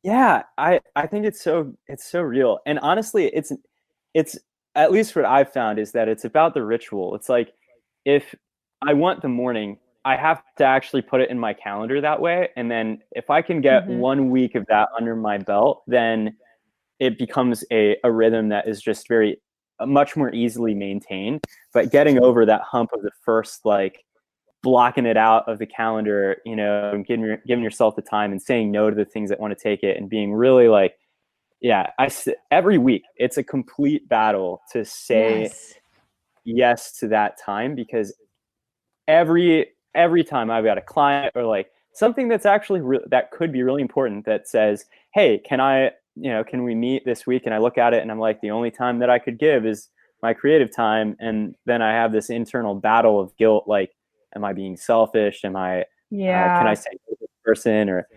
Yeah, I think it's so real. And honestly, it's at least what I've found is that it's about the ritual. It's like, if I want the morning, I have to actually put it in my calendar that way. And then if I can get 1 week of that under my belt, then it becomes a rhythm that is just much more easily maintained. But getting over that hump of the first, like blocking it out of the calendar, you know, and giving yourself the time and saying no to the things that want to take it, and being really like, every week it's a complete battle to say yes to that time, because every time I've got a client or like something that's actually that could be really important that says, hey, can we meet this week? And I look at it and I'm like, the only time that I could give is my creative time. And then I have this internal battle of guilt. Like, am I being selfish? Can I say to this person? Or,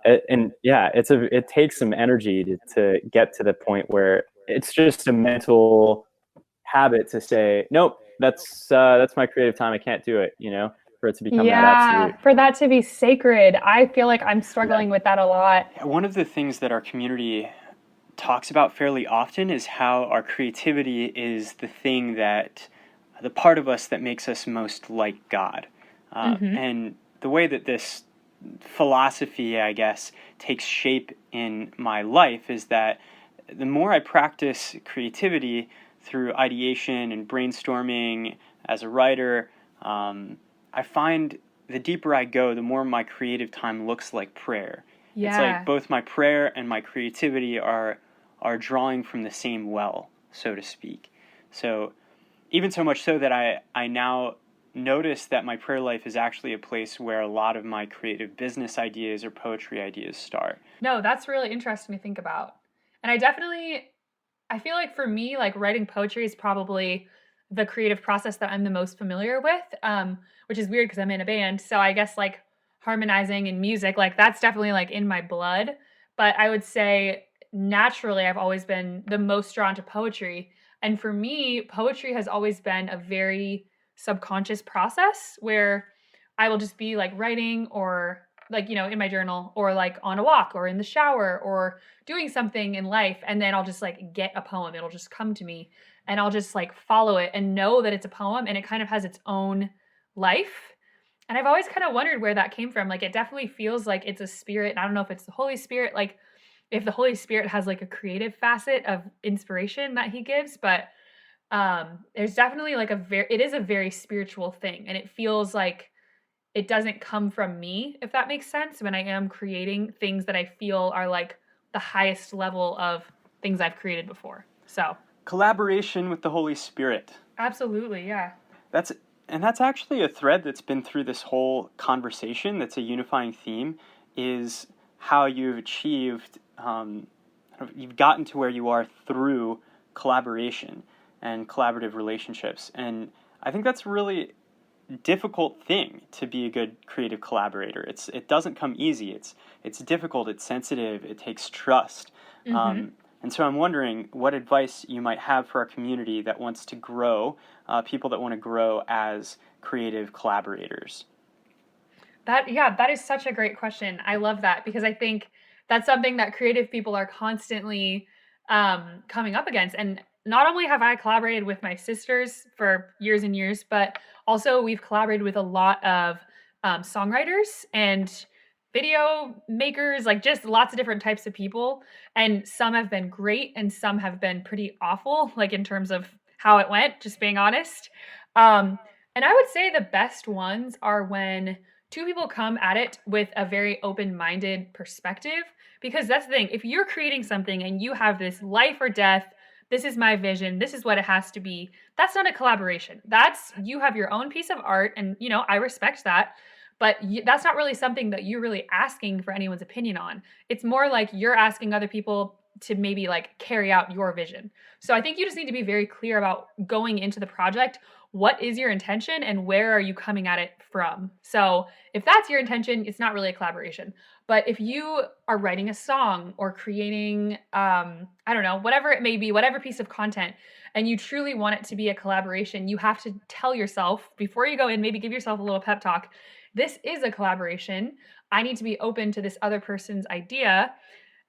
it takes some energy to get to the point where it's just a mental habit to say, nope, that's my creative time. I can't do it, for it to become that absolute. For that to be sacred. I feel like I'm struggling with that a lot. One of the things that our community talks about fairly often is how our creativity is the part of us that makes us most like God. And the way that this philosophy, I guess, takes shape in my life is that the more I practice creativity through ideation and brainstorming as a writer, I find the deeper I go, the more my creative time looks like prayer. Yeah. It's like both my prayer and my creativity are drawing from the same well, so to speak. So even so much so that I now, noticed that my prayer life is actually a place where a lot of my creative business ideas or poetry ideas start. No, that's really interesting to think about. And I feel like for me, like writing poetry is probably the creative process that I'm the most familiar with, which is weird because I'm in a band. So I guess like harmonizing and music, like that's definitely like in my blood. But I would say naturally, I've always been the most drawn to poetry. And for me, poetry has always been a very subconscious process where I will just be like writing or like, in my journal or like on a walk or in the shower or doing something in life. And then I'll just like get a poem. It'll just come to me and I'll just like follow it and know that it's a poem and it kind of has its own life. And I've always kind of wondered where that came from. Like it definitely feels like it's a spirit. And I don't know if it's the Holy Spirit, like if the Holy Spirit has like a creative facet of inspiration that he gives, but there's definitely like it is a very spiritual thing. And it feels like it doesn't come from me, if that makes sense, when I am creating things that I feel are like the highest level of things I've created before. So collaboration with the Holy Spirit. Absolutely, yeah. That's actually a thread that's been through this whole conversation. That's a unifying theme, is how you've achieved, you've gotten to where you are through collaboration and collaborative relationships. And I think that's really difficult thing to be a good creative collaborator. It doesn't come easy. It's difficult. It's sensitive. It takes trust. Mm-hmm. And so I'm wondering what advice you might have for our community that wants to grow, people that want to grow as creative collaborators. That is such a great question. I love that because I think that's something that creative people are constantly coming up against. And not only have I collaborated with my sisters for years and years, but also we've collaborated with a lot of songwriters and video makers, like just lots of different types of people. And some have been great and some have been pretty awful, like in terms of how it went, just being honest. And I would say the best ones are when two people come at it with a very open-minded perspective, because that's the thing. If you're creating something and you have this life or death, this is my vision, this is what it has to be, that's not a collaboration. That's, you have your own piece of art and, I respect that, but that's not really something that you're really asking for anyone's opinion on. It's more like you're asking other people to maybe like carry out your vision. So I think you just need to be very clear about going into the project. What is your intention and where are you coming at it from? So if that's your intention, it's not really a collaboration. But if you are writing a song or creating, I don't know, whatever it may be, whatever piece of content, and you truly want it to be a collaboration, you have to tell yourself before you go in, maybe give yourself a little pep talk. This is a collaboration. I need to be open to this other person's idea.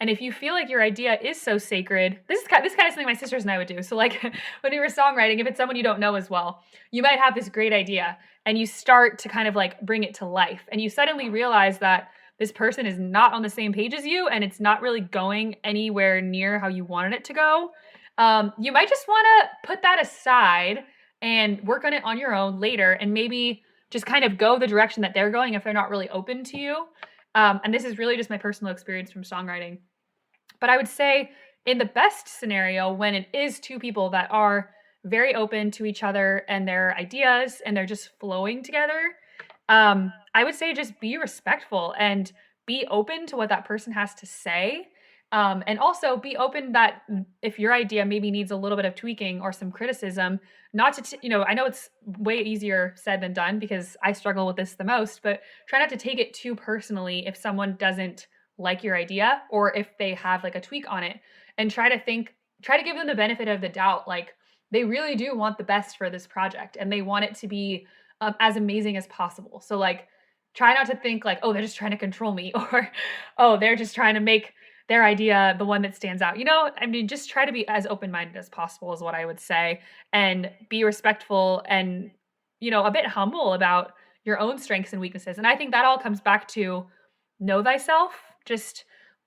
And if you feel like your idea is so sacred, this is kind of something my sisters and I would do. So like when we were songwriting, if it's someone you don't know as well, you might have this great idea and you start to kind of like bring it to life. And you suddenly realize that this person is not on the same page as you and it's not really going anywhere near how you wanted it to go. You might just want to put that aside and work on it on your own later and maybe just kind of go the direction that they're going if they're not really open to you. And this is really just my personal experience from songwriting. But I would say in the best scenario, when it is two people that are very open to each other and their ideas and they're just flowing together, I would say just be respectful and be open to what that person has to say. And also be open that if your idea maybe needs a little bit of tweaking or some criticism, not to, I know it's way easier said than done because I struggle with this the most, but try not to take it too personally if someone doesn't like your idea or if they have like a tweak on it, and try to give them the benefit of the doubt. Like they really do want the best for this project and they want it to be as amazing as possible. So like, try not to think like, oh, they're just trying to control me or, oh, they're just trying to make their idea the one that stands out. Just try to be as open-minded as possible is what I would say, and be respectful and, a bit humble about your own strengths and weaknesses. And I think that all comes back to know thyself, just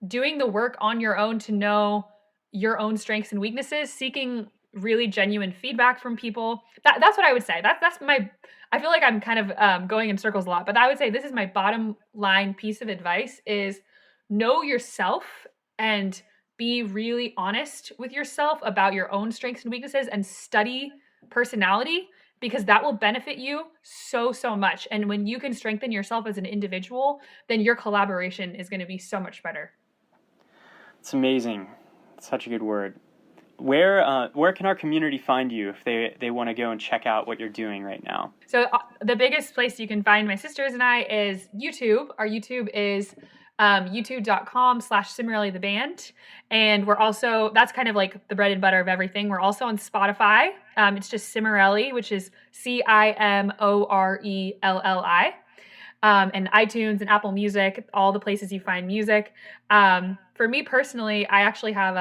doing the work on your own to know your own strengths and weaknesses, seeking really genuine feedback from people. That's what I would say. That's my, I feel like I'm kind of going in circles a lot, but I would say this is my bottom line piece of advice is know yourself and be really honest with yourself about your own strengths and weaknesses and study personality because that will benefit you so much. And when you can strengthen yourself as an individual, then your collaboration is going to be so much better. It's amazing. Such a good word. Where can our community find you if they want to go and check out what you're doing right now? So the biggest place you can find my sisters and I is YouTube. Our YouTube is youtube.com/Cimorelli the band. And we're also, that's kind of like the bread and butter of everything. We're also on Spotify. It's just Cimorelli, which is Cimorelli. And iTunes and Apple Music, all the places you find music. For me personally, I actually have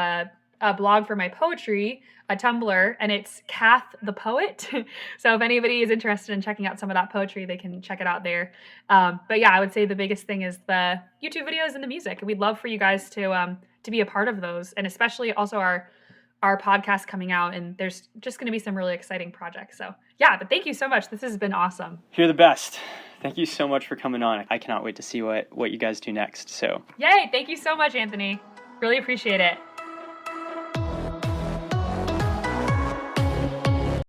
a blog for my poetry, a Tumblr, and it's Kath the Poet. So if anybody is interested in checking out some of that poetry, they can check it out there. But yeah, I would say the biggest thing is the YouTube videos and the music. And we'd love for you guys to be a part of those, and especially also our podcast coming out, and there's just going to be some really exciting projects. So yeah, but thank you so much. This has been awesome. You're the best. Thank you so much for coming on. I cannot wait to see what you guys do next. So yay. Thank you so much, Anthony. Really appreciate it.